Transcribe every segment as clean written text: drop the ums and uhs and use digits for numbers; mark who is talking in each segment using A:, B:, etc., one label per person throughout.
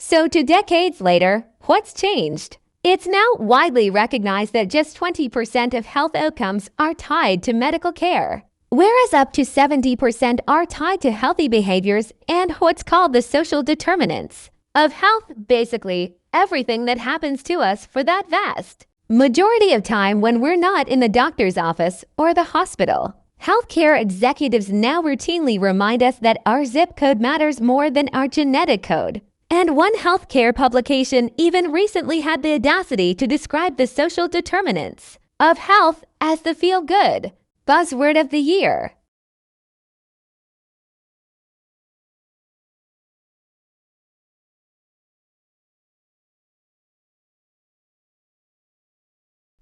A: So 2 decades later, what's changed? It's now widely recognized that just 20% of health outcomes are tied to medical care, whereas up to 70% are tied to healthy behaviors and what's called the social determinants of health, basically everything that happens to us for that vast majority of time when we're not in the doctor's office or the hospital. Healthcare executives now routinely remind us that our zip code matters more than our genetic code. And one healthcare publication even recently had the audacity to describe the social determinants of health as the feel-good buzzword of the year.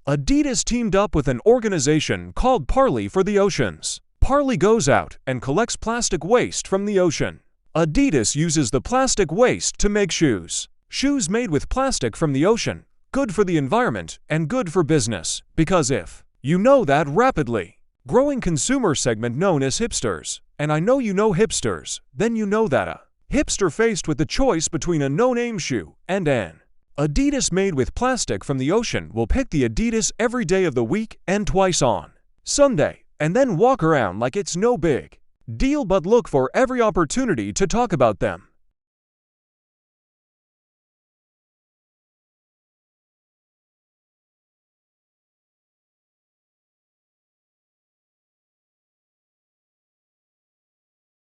B: Adidas teamed up with an organization called Parley for the Oceans. Parley goes out and collects plastic waste from the ocean. Adidas uses the plastic waste to make shoes. Shoes made with plastic from the ocean. Good for the environment and good for business. Because if you know that rapidly growing consumer segment known as hipsters, and I know you know hipsters, then you know that a hipster faced with the choice between a no-name shoe and an Adidas made with plastic from the ocean will pick the Adidas every day of the week and twice on Sunday, and then walk around like it's no big deal but look for every opportunity to talk about them.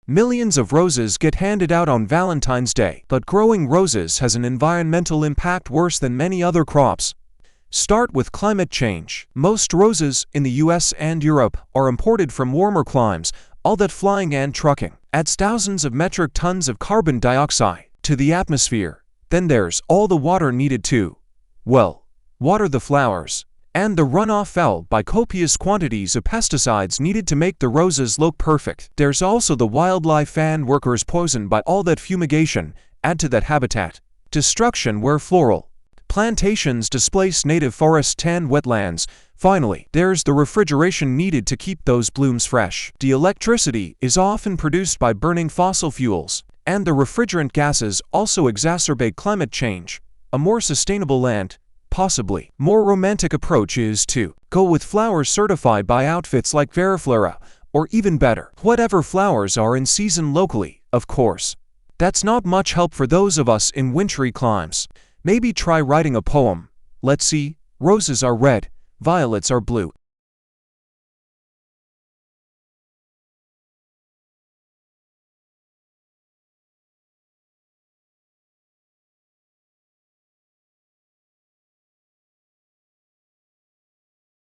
B: Millions of roses get handed out on Valentine's Day, but growing roses has an environmental impact worse than many other crops. Start with climate change. Most roses in the US and Europe are imported from warmer climes. All that flying and trucking adds thousands of metric tons of carbon dioxide to the atmosphere. Then there's all the water needed to, well, water the flowers. And the runoff fell by copious quantities of pesticides needed to make the roses look perfect. There's also the wildlife and workers poisoned by all that fumigation. Add to that habitat destruction where floral plantations displace native forests and wetlands. Finally, there's the refrigeration needed to keep those blooms fresh. The electricity is often produced by burning fossil fuels, and the refrigerant gases also exacerbate climate change. A more sustainable land, possibly more romantic approach is to go with flowers certified by outfits like Veriflora, or even better, whatever flowers are in season locally, of course. That's not much help for those of us in wintry climes. Maybe try writing a poem. Let's see, roses are red, violets are blue.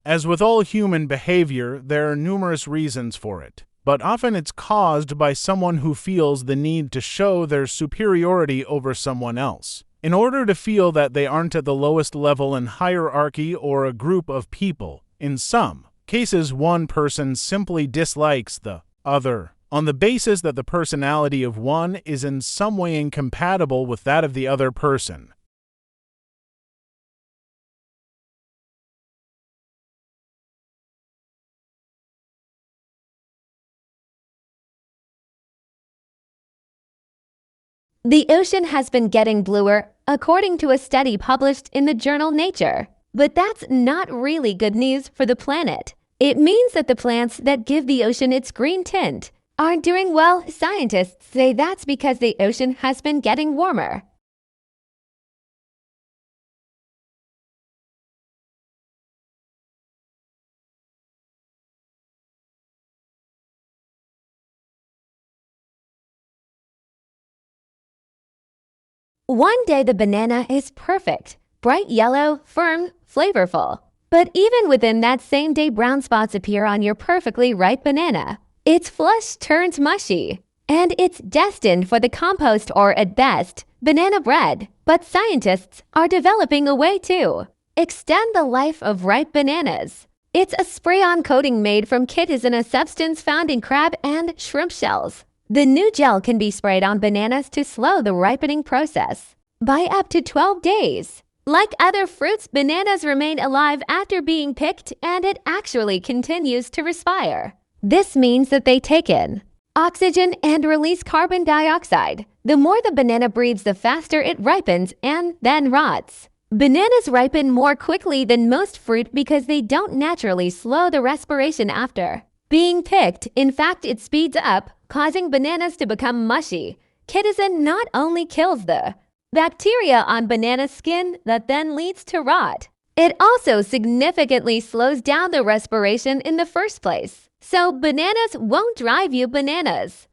C: As with all human behavior, there are numerous reasons for it, but often it's caused by someone who feels the need to show their superiority over someone else, in order to feel that they aren't at the lowest level in hierarchy or a group of people. In some cases, one person simply dislikes the other, on the basis that the personality of one is in some way incompatible with that of the other person.
A: The ocean has been getting bluer, according to a study published in the journal Nature. But that's not really good news for the planet. It means that the plants that give the ocean its green tint aren't doing well. Scientists say that's because the ocean has been getting warmer. One day the banana is perfect, bright yellow, firm, flavorful. But even within that same day, brown spots appear on your perfectly ripe banana. Its flesh turns mushy, and it's destined for the compost or, at best, banana bread. But scientists are developing a way to extend the life of ripe bananas. It's a spray-on coating made from chitin, a substance found in crab and shrimp shells. The new gel can be sprayed on bananas to slow the ripening process by up to 12 days. Like other fruits, bananas remain alive after being picked, and it actually continues to respire. This means that they take in oxygen and release carbon dioxide. The more the banana breathes, the faster it ripens and then rots. Bananas ripen more quickly than most fruit because they don't naturally slow the respiration after being picked. In fact, it speeds up, causing bananas to become mushy. Kittizen not only kills the bacteria on banana skin that then leads to rot, it also significantly slows down the respiration in the first place. So bananas won't drive you bananas.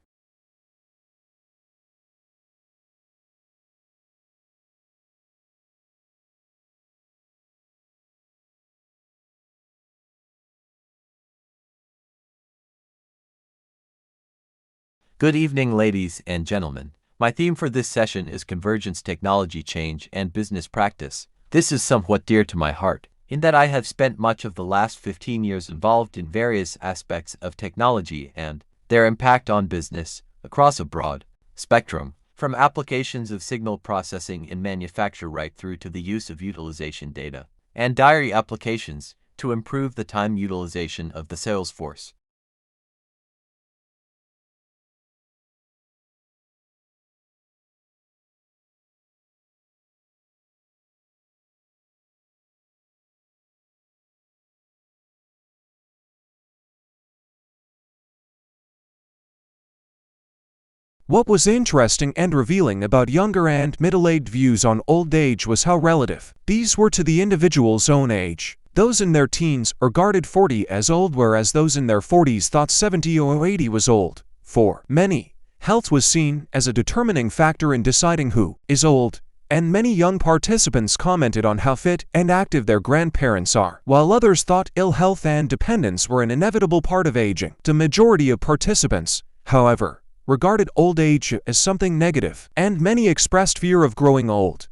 D: Good evening, ladies and gentlemen. My theme for this session is convergence, technology change, and business practice. This is somewhat dear to my heart, in that I have spent much of the last 15 years involved in various aspects of technology and their impact on business across a broad spectrum, from applications of signal processing in manufacture right through to the use of utilization data and diary applications to improve the time utilization of the sales force.
B: What was interesting and revealing about younger and middle-aged views on old age was how relative these were to the individual's own age. Those in their teens regarded 40 as old, whereas those in their 40s thought 70 or 80 was old. For many, health was seen as a determining factor in deciding who is old, and many young participants commented on how fit and active their grandparents are, while others thought ill health and dependence were an inevitable part of aging. The majority of participants, however, regarded old age as something negative, and many expressed fear of growing old.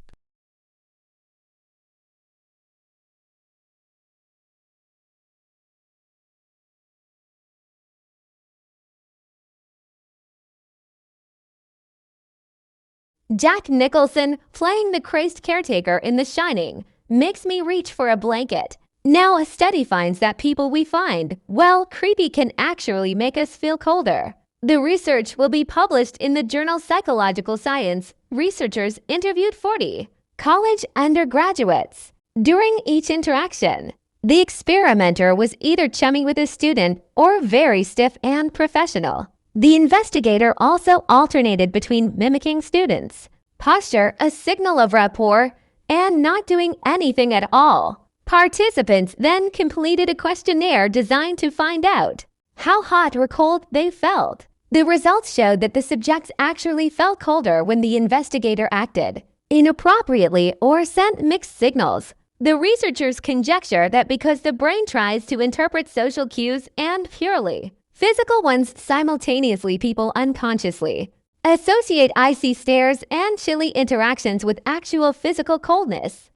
A: Jack Nicholson playing the crazed caretaker in The Shining makes me reach for a blanket. Now a study finds that people we find, well, creepy can actually make us feel colder. The research will be published in the journal Psychological Science. Researchers interviewed 40 college undergraduates. During each interaction, the experimenter was either chummy with a student or very stiff and professional. The investigator also alternated between mimicking students' posture, a signal of rapport, and not doing anything at all. Participants then completed a questionnaire designed to find out how hot or cold they felt. The results showed that the subjects actually felt colder when the investigator acted inappropriately or sent mixed signals. The researchers conjecture that because the brain tries to interpret social cues and purely physical ones simultaneously, people unconsciously associate icy stares and chilly interactions with actual physical coldness.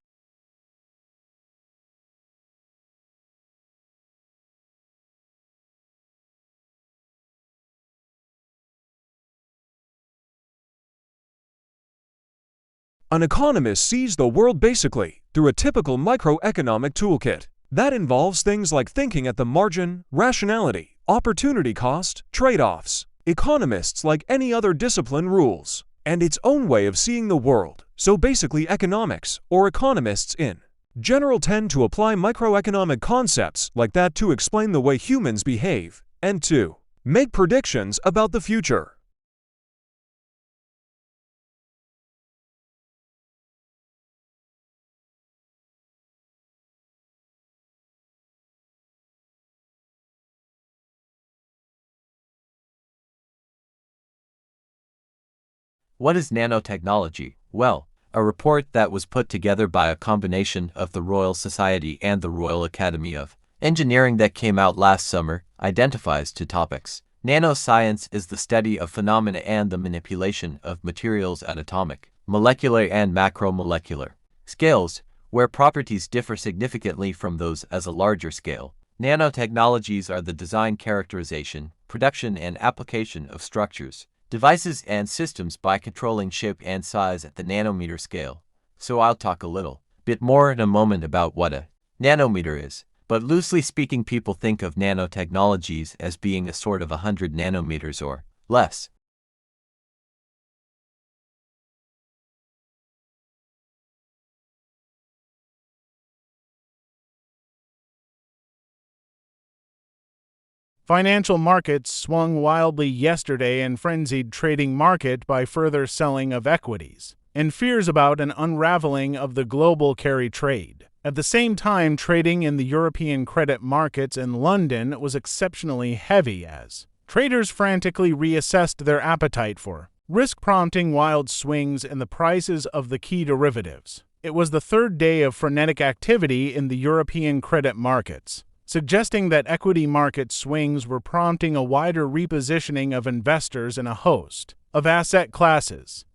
B: An economist sees the world basically through a typical microeconomic toolkit. That involves things like thinking at the margin, rationality, opportunity cost, trade-offs. Economists, like any other discipline, rules and its own way of seeing the world. So basically economics, or economists in general, tend to apply microeconomic concepts like that to explain the way humans behave and to make predictions about the future.
D: What is nanotechnology? Well, a report that was put together by a combination of the Royal Society and the Royal Academy of Engineering that came out last summer identifies two topics. Nanoscience is the study of phenomena and the manipulation of materials at atomic, molecular, and macromolecular scales, where properties differ significantly from those as a larger scale. Nanotechnologies are the design, characterization, production, and application of structures, devices, and systems by controlling shape and size at the nanometer scale. So I'll talk a little bit more in a moment about what a nanometer is. But loosely speaking, people think of nanotechnologies as being a sort of 100 nanometers or less.
C: Financial markets swung wildly yesterday in frenzied trading market by further selling of equities and fears about an unraveling of the global carry trade. At the same time, trading in the European credit markets in London was exceptionally heavy as traders frantically reassessed their appetite for risk, prompting wild swings in the prices of the key derivatives. It was the third day of frenetic activity in the European credit markets, suggesting that equity market swings were prompting a wider repositioning of investors in a host of asset classes.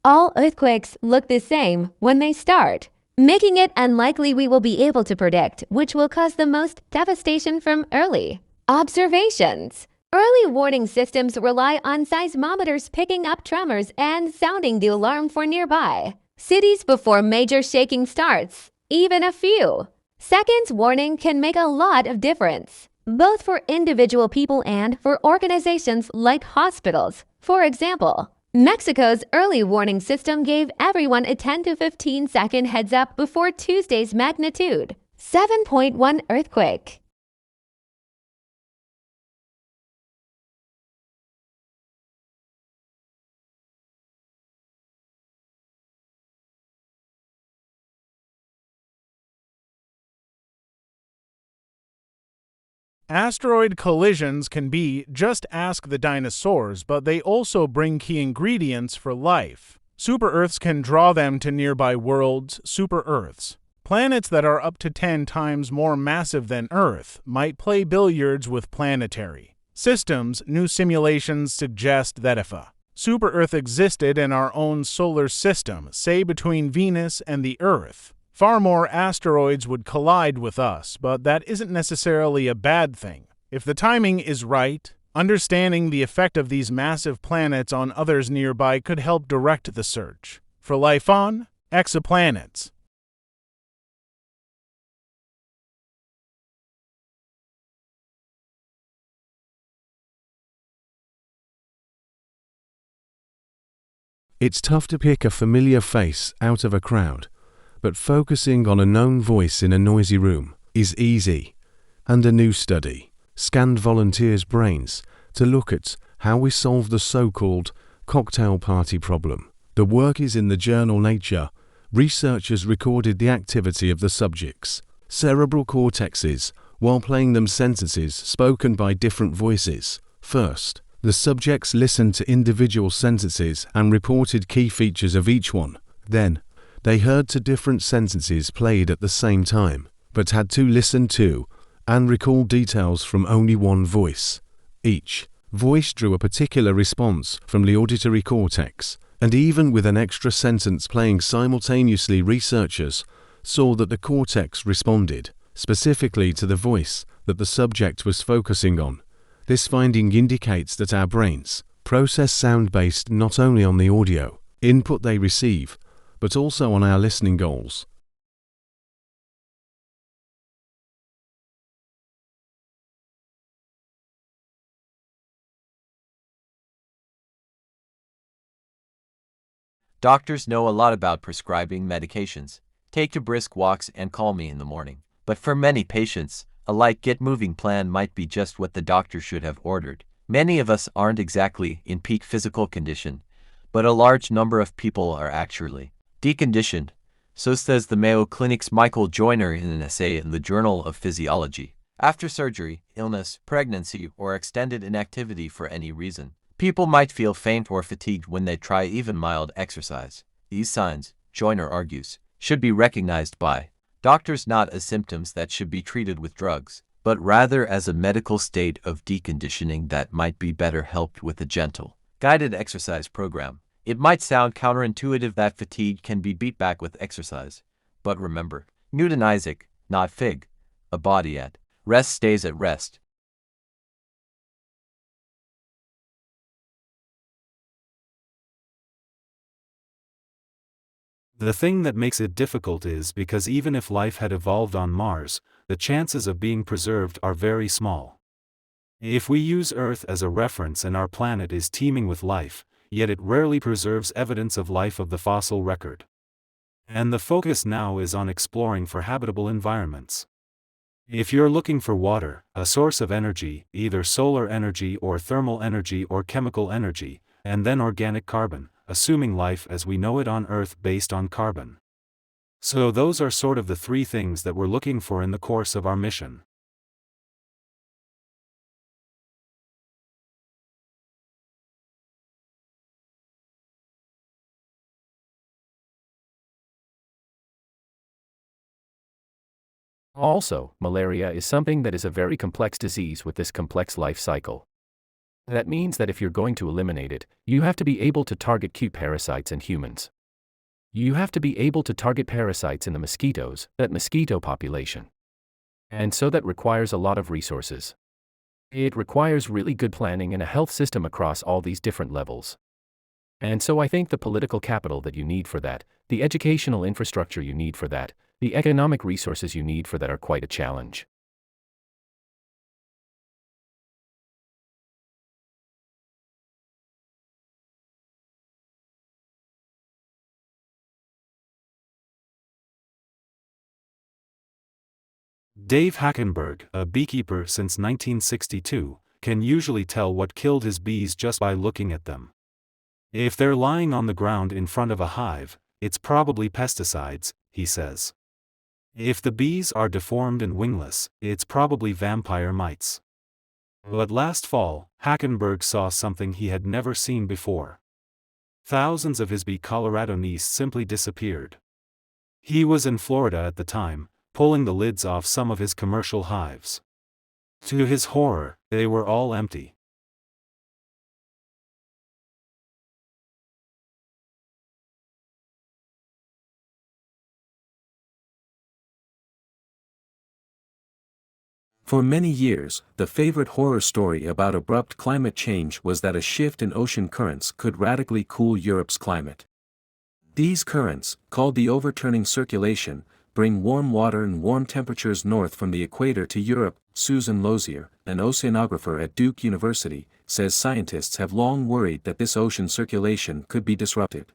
A: All earthquakes look the same when they start, making it unlikely we will be able to predict which will cause the most devastation from early observations. Early warning systems rely on seismometers picking up tremors and sounding the alarm for nearby cities before major shaking starts. Even a few seconds warning can make a lot of difference, both for individual people and for organizations like hospitals. For example, Mexico's early warning system gave everyone a 10 to 15 second heads up before Tuesday's magnitude 7.1 earthquake.
C: Asteroid collisions can be just ask the dinosaurs, but they also bring key ingredients for life. Super-Earths can draw them to nearby worlds, super-Earths. Planets that are up to 10 times more massive than Earth might play billiards with planetary systems. New simulations suggest that if a super-Earth existed in our own solar system, say between Venus and the Earth, far more asteroids would collide with us, but that isn't necessarily a bad thing. If the timing is right, understanding the effect of these massive planets on others nearby could help direct the search for life on exoplanets.
E: It's tough to pick a familiar face out of a crowd, but focusing on a known voice in a noisy room is easy. And a new study scanned volunteers' brains to look at how we solve the so-called cocktail party problem. The work is in the journal Nature. Researchers recorded the activity of the subjects' cerebral cortexes while playing them sentences spoken by different voices. First, the subjects listened to individual sentences and reported key features of each one. Then, they heard to different sentences played at the same time, but had to listen to and recall details from only one voice. Each voice drew a particular response from the auditory cortex, and even with an extra sentence playing simultaneously, researchers saw that the cortex responded specifically to the voice that the subject was focusing on. This finding indicates that our brains process sound based not only on the audio input they receive, but also on our listening goals.
D: Doctors know a lot about prescribing medications. Take to brisk walks and call me in the morning. But for many patients, a light get-moving plan might be just what the doctor should have ordered. Many of us aren't exactly in peak physical condition, but a large number of people are actually deconditioned. So says the Mayo Clinic's Michael Joyner in an essay in the Journal of Physiology. After surgery, illness, pregnancy, or extended inactivity for any reason, people might feel faint or fatigued when they try even mild exercise. These signs, Joyner argues, should be recognized by doctors not as symptoms that should be treated with drugs, but rather as a medical state of deconditioning that might be better helped with a gentle, guided exercise program. It might sound counterintuitive that fatigue can be beat back with exercise, but remember, Newton Isaac, not Fig, a body at rest stays at rest.
F: The thing that makes it difficult is because even if life had evolved on Mars, the chances of being preserved are very small. If we use Earth as a reference and our planet is teeming with life, yet it rarely preserves evidence of life of the fossil record. And the focus now is on exploring for habitable environments. If you're looking for water, a source of energy, either solar energy or thermal energy or chemical energy, and then organic carbon, assuming life as we know it on Earth based on carbon. So those are sort of the three things that we're looking for in the course of our mission.
G: Also, malaria is something that is a very complex disease with this complex life cycle. That means that if you're going to eliminate it, you have to be able to target key parasites in humans. You have to be able to target parasites in the mosquitoes, that mosquito population. And so that requires a lot of resources. It requires really good planning and a health system across all these different levels. And so I think the political capital that you need for that, the educational infrastructure you need for that, the economic resources you need for that are quite a challenge.
F: Dave Hackenberg, a beekeeper since 1962, can usually tell what killed his bees just by looking at them. If they're lying on the ground in front of a hive, it's probably pesticides, he says. If the bees are deformed and wingless, it's probably vampire mites. But last fall, Hackenberg saw something he had never seen before. Thousands of his bee Colorado nests simply disappeared. He was in Florida at the time, pulling the lids off some of his commercial hives. To his horror, they were all empty.
B: For many years, the favorite horror story about abrupt climate change was that a shift in ocean currents could radically cool Europe's climate. These currents, called the overturning circulation, bring warm water and warm temperatures north from the equator to Europe. Susan Lozier, an oceanographer at Duke University, says scientists have long worried that this ocean circulation could be disrupted.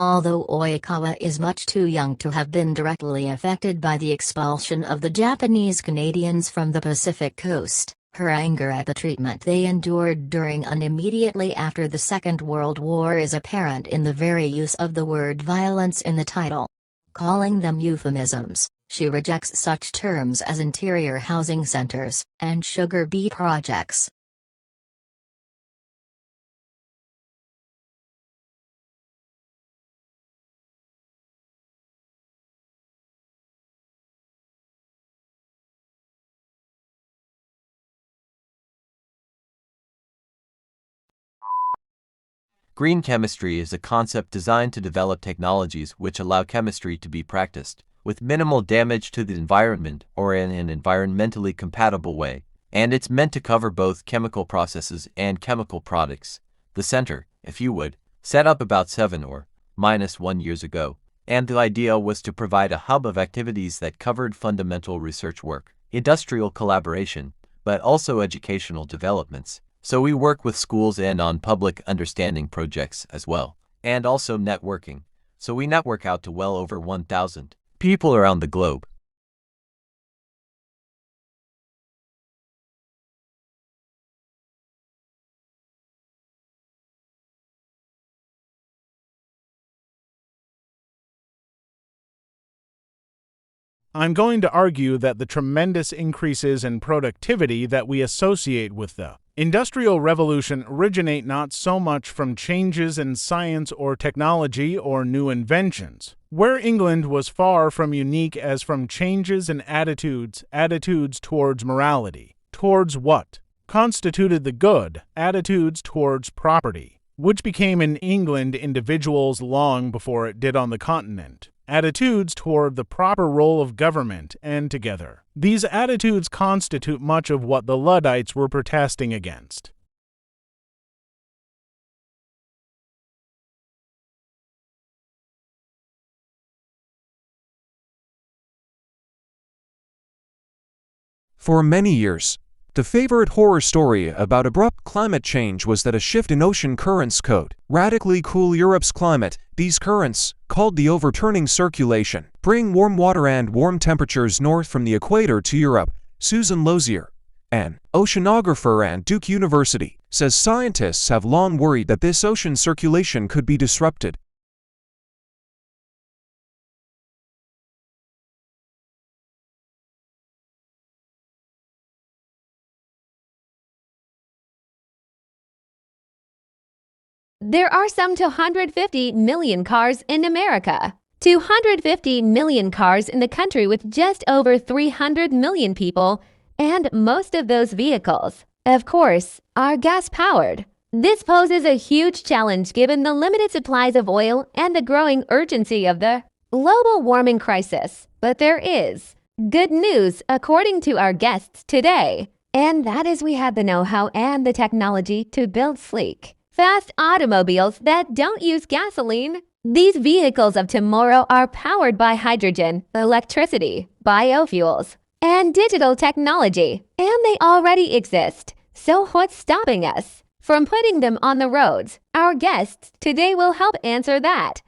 H: Although Oikawa is much too young to have been directly affected by the expulsion of the Japanese Canadians from the Pacific coast, her anger at the treatment they endured during and immediately after the Second World War is apparent in the very use of the word violence in the title. Calling them euphemisms, she rejects such terms as interior housing centers and sugar beet projects.
D: Green chemistry is a concept designed to develop technologies which allow chemistry to be practiced with minimal damage to the environment or in an environmentally compatible way, and it's meant to cover both chemical processes and chemical products. The center, if you would, set up about 7 or -1 years ago, and the idea was to provide a hub of activities that covered fundamental research work, industrial collaboration, but also educational developments. So we work with schools and on public understanding projects as well, and also networking. So we network out to well over 1,000 people around the globe.
C: I'm going to argue that the tremendous increases in productivity that we associate with the Industrial Revolution originate not so much from changes in science or technology or new inventions, where England was far from unique as from changes in attitudes towards morality, towards what constituted the good, attitudes towards property, which became in England individuals long before it did on the continent, attitudes toward the proper role of government, and together. These attitudes constitute much of what the Luddites were protesting against.
B: For many years, the favorite horror story about abrupt climate change was that a shift in ocean currents could radically cool Europe's climate. These currents, called the overturning circulation, bring warm water and warm temperatures north from the equator to Europe. Susan Lozier, an oceanographer at Duke University, says scientists have long worried that this ocean circulation could be disrupted.
A: There are some 250 million cars in America. 250 million cars in the country with just over 300 million people, and most of those vehicles, of course, are gas-powered. This poses a huge challenge given the limited supplies of oil and the growing urgency of the global warming crisis. But there is good news according to our guests today, and that is we have the know-how and the technology to build sleek, fast automobiles that don't use gasoline. These vehicles of tomorrow are powered by hydrogen, electricity, biofuels, and digital technology, and they already exist. So what's stopping us from putting them on the roads? Our guests today will help answer that.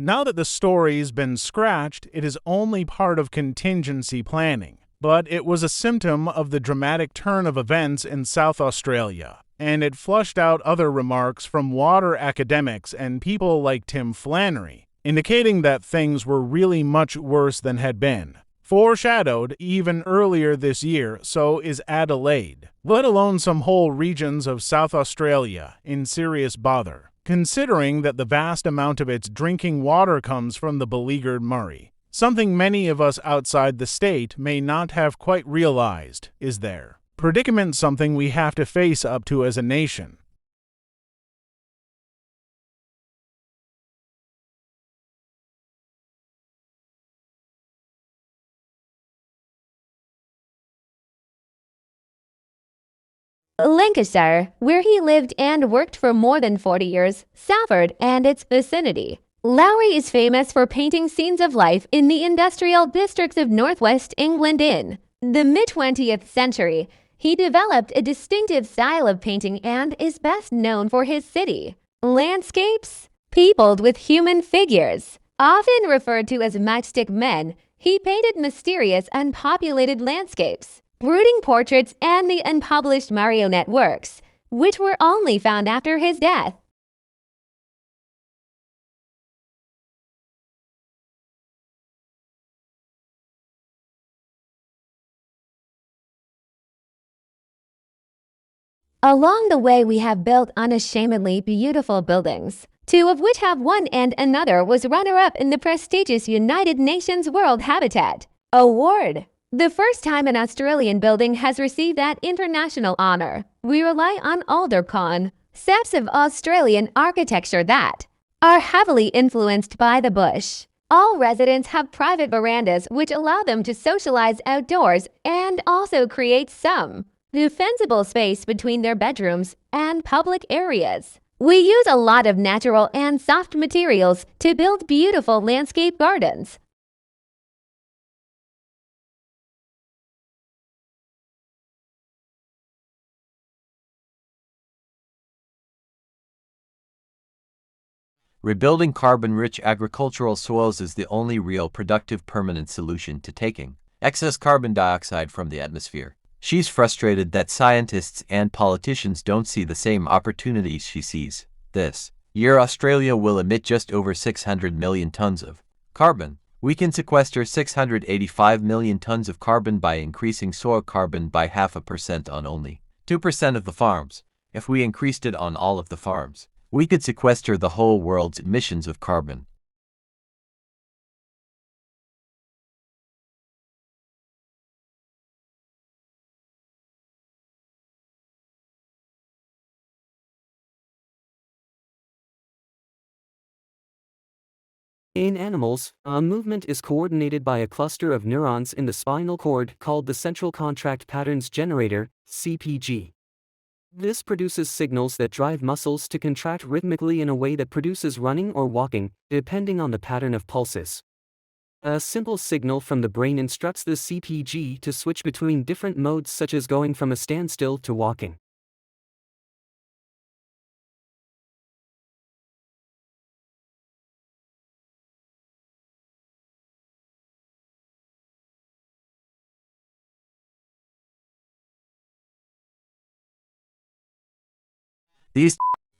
C: Now that the story's been scratched, it is only part of contingency planning. But it was a symptom of the dramatic turn of events in South Australia, and it flushed out other remarks from water academics and people like Tim Flannery, indicating that things were really much worse than had been. Foreshadowed even earlier this year, so is Adelaide, let alone some whole regions of South Australia, in serious bother, considering that the vast amount of its drinking water comes from the beleaguered Murray. Something many of us outside the state may not have quite realized is their predicament, something we have to face up to as a nation.
A: Lancashire, where he lived and worked for more than 40 years, Salford and its vicinity. Lowry is famous for painting scenes of life in the industrial districts of northwest England. In the mid-20th century, he developed a distinctive style of painting and is best known for his city landscapes, peopled with human figures. Often referred to as matchstick men, he painted mysterious, unpopulated landscapes, brooding portraits, and the unpublished marionette works, which were only found after his death. Along the way, we have built unashamedly beautiful buildings, two of which have won, and another was runner-up in the prestigious United Nations World Habitat Award. The first time an Australian building has received that international honor. We rely on older concepts of Australian architecture that are heavily influenced by the bush. All residents have private verandas which allow them to socialize outdoors and also create some defensible space between their bedrooms and public areas. We use a lot of natural and soft materials to build beautiful landscape gardens.
D: Rebuilding carbon-rich agricultural soils is the only real productive permanent solution to taking excess carbon dioxide from the atmosphere. She's frustrated that scientists and politicians don't see the same opportunities she sees. This year, Australia will emit just over 600 million tons of carbon, We can sequester 685 million tons of carbon by increasing soil carbon by 0.5% on only 2% of the farms. If we increased it on all of the farms, we could sequester the whole world's emissions of carbon.
I: In animals, a movement is coordinated by a cluster of neurons in the spinal cord called the central contract patterns generator, CPG. This produces signals that drive muscles to contract rhythmically in a way that produces running or walking, depending on the pattern of pulses. A simple signal from the brain instructs the CPG to switch between different modes, such as going from a standstill to walking.
D: These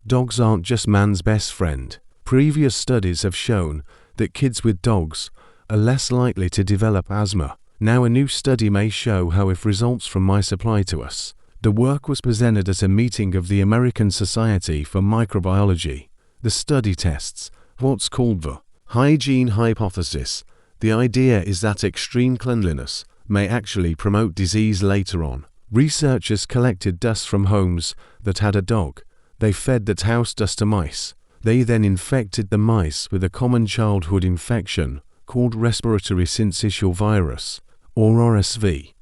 E: Dogs aren't just man's best friend. Previous studies have shown that kids with dogs are less likely to develop asthma. Now a new study may show how if results from mice apply to us. The work was presented at a meeting of the American Society for Microbiology. The study tests what's called the hygiene hypothesis. The idea is that extreme cleanliness may actually promote disease later on. Researchers collected dust from homes that had a dog. They fed that house dust to mice. They then infected the mice with a common childhood infection called respiratory syncytial virus, or RSV.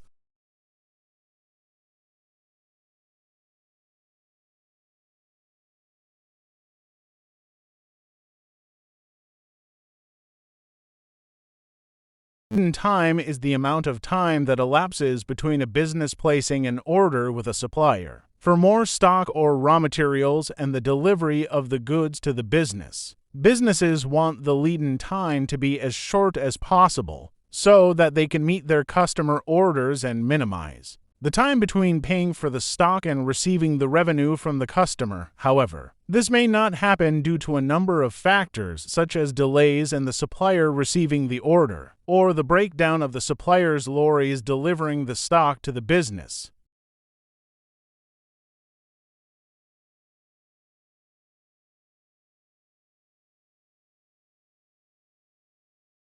C: Time is the amount of time that elapses between a business placing an order with a supplier for more stock or raw materials and the delivery of the goods to the business. Businesses want the lead-in time to be as short as possible so that they can meet their customer orders and minimize the time between paying for the stock and receiving the revenue from the customer. However, this may not happen due to a number of factors, such as delays in the supplier receiving the order, or the breakdown of the supplier's lorries delivering the stock to the business.